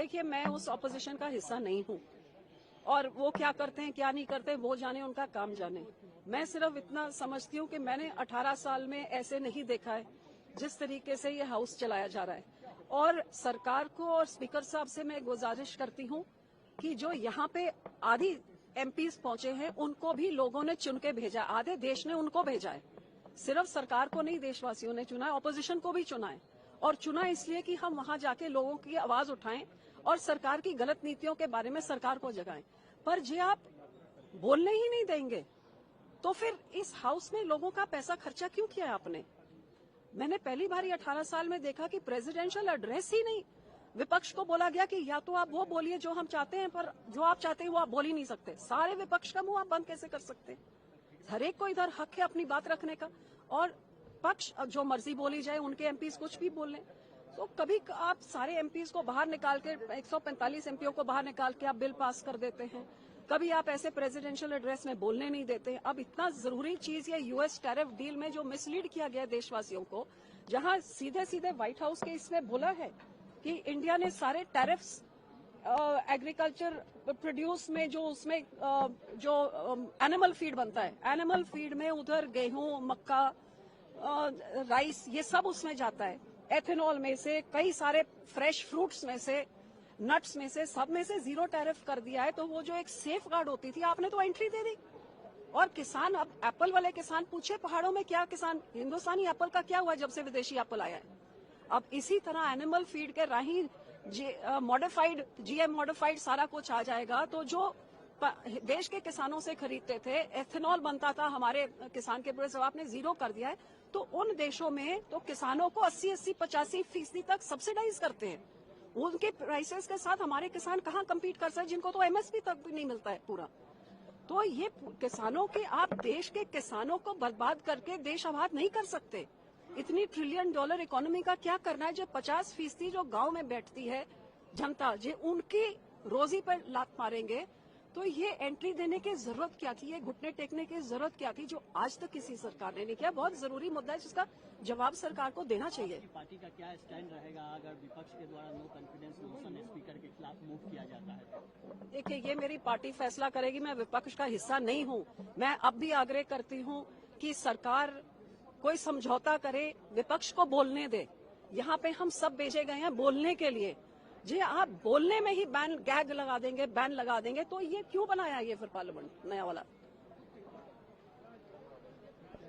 देखिए, मैं उस ऑपोजिशन का हिस्सा नहीं हूँ और वो क्या करते हैं क्या नहीं करते वो जाने, उनका काम जाने। मैं सिर्फ इतना समझती हूँ कि मैंने 18 साल में ऐसे नहीं देखा है जिस तरीके से ये हाउस चलाया जा रहा है। और सरकार को और स्पीकर साहब से मैं गुजारिश करती हूँ कि जो यहाँ पे आधी एमपीज पहुंचे हैं उनको भी लोगों ने चुन के भेजा, आधे देश ने उनको भेजा है। सिर्फ सरकार को नहीं देशवासियों ने चुना है, ऑपोजिशन को भी चुना है। और चुना इसलिए कि हम वहां जाके लोगों की आवाज उठाएं और सरकार की गलत नीतियों के बारे में सरकार को जगाएं। पर जे आप बोलने ही नहीं देंगे तो फिर इस हाउस में लोगों का पैसा खर्चा क्यों किया है आपने? मैंने पहली बार 18 साल में देखा कि प्रेसिडेंशियल एड्रेस ही नहीं, विपक्ष को बोला गया कि या तो आप वो बोलिए जो हम चाहते हैं, पर जो आप चाहते हैं वो आप बोल ही नहीं सकते। सारे विपक्ष का मुंह आप बंद कैसे कर सकते हैं? हर एक को इधर हक है अपनी बात रखने का, और पक्ष जो मर्जी बोली जाए, उनके एमपीज कुछ भी बोल लें। तो कभी आप सारे एमपीज को बाहर निकाल के 145 एमपीओ को बाहर निकाल के आप बिल पास कर देते हैं, कभी आप ऐसे प्रेसिडेंशियल एड्रेस में बोलने नहीं देते। अब इतना जरूरी चीज ये यूएस टैरिफ डील में जो मिसलीड किया गया देशवासियों को, जहां सीधे सीधे व्हाइट हाउस के इसमें बोला है कि इंडिया ने सारे टैरिफ्स एग्रीकल्चर प्रोड्यूस में जो उसमें जो एनिमल फीड बनता है, एनिमल फीड में उधर गेहूं, मक्का, राइस, ये सब उसमें जाता है। एथेनॉल में से, कई सारे फ्रेश फ्रूट्स में से, नट्स में से, सब में से जीरो टैरिफ कर दिया है। तो वो जो एक सेफ गार्ड होती थी, आपने तो एंट्री दे दी। और किसान, अब एप्पल वाले किसान पूछे पहाड़ों में क्या किसान, हिंदुस्तानी एप्पल का क्या हुआ जब से विदेशी एप्पल आया है? अब इसी तरह एनिमल फीड के राही मॉडिफाइड, जीएम मॉडिफाइड सारा कुछ आ जाएगा। तो जो देश के किसानों से खरीदते थे, एथेनॉल बनता था हमारे किसान के पूरे, सब आपने जीरो कर दिया है। तो उन देशों में तो किसानों को 80-85% तक सब्सिडाइज करते हैं। उनके प्राइसेस के साथ हमारे किसान कहाँ कम्पीट कर सकते, जिनको तो एमएसपी तक भी नहीं मिलता है पूरा। तो ये किसानों के, आप देश के किसानों को बर्बाद करके देश आबाद नहीं कर सकते। इतनी $1 ट्रिलियन इकोनॉमी का क्या करना है जब 50% जो गांव में बैठती है जनता, जो उनकी रोजी पर लात मारेंगे? तो ये एंट्री देने की जरूरत क्या थी, ये घुटने टेकने की जरूरत क्या थी, जो आज तक किसी सरकार ने नहीं किया? बहुत जरूरी मुद्दा है जिसका जवाब सरकार को देना चाहिए। पार्टी का क्या स्टैंड रहेगा अगर विपक्ष के द्वारा नो कॉन्फिडेंस मोशन स्पीकर के खिलाफ मूव किया जाता है? देखिए, ये मेरी पार्टी फैसला करेगी, मैं विपक्ष का हिस्सा नहीं हूँ। मैं अब भी आग्रह करती हूँ कि सरकार कोई समझौता करे, विपक्ष को बोलने दे। यहाँ पे हम सब भेजे गए हैं बोलने के लिए। जी, आप बोलने में ही बैन, गैग लगा देंगे, बैन लगा देंगे, तो ये क्यों बनाया ये फिर पार्लियामेंट नया वाला?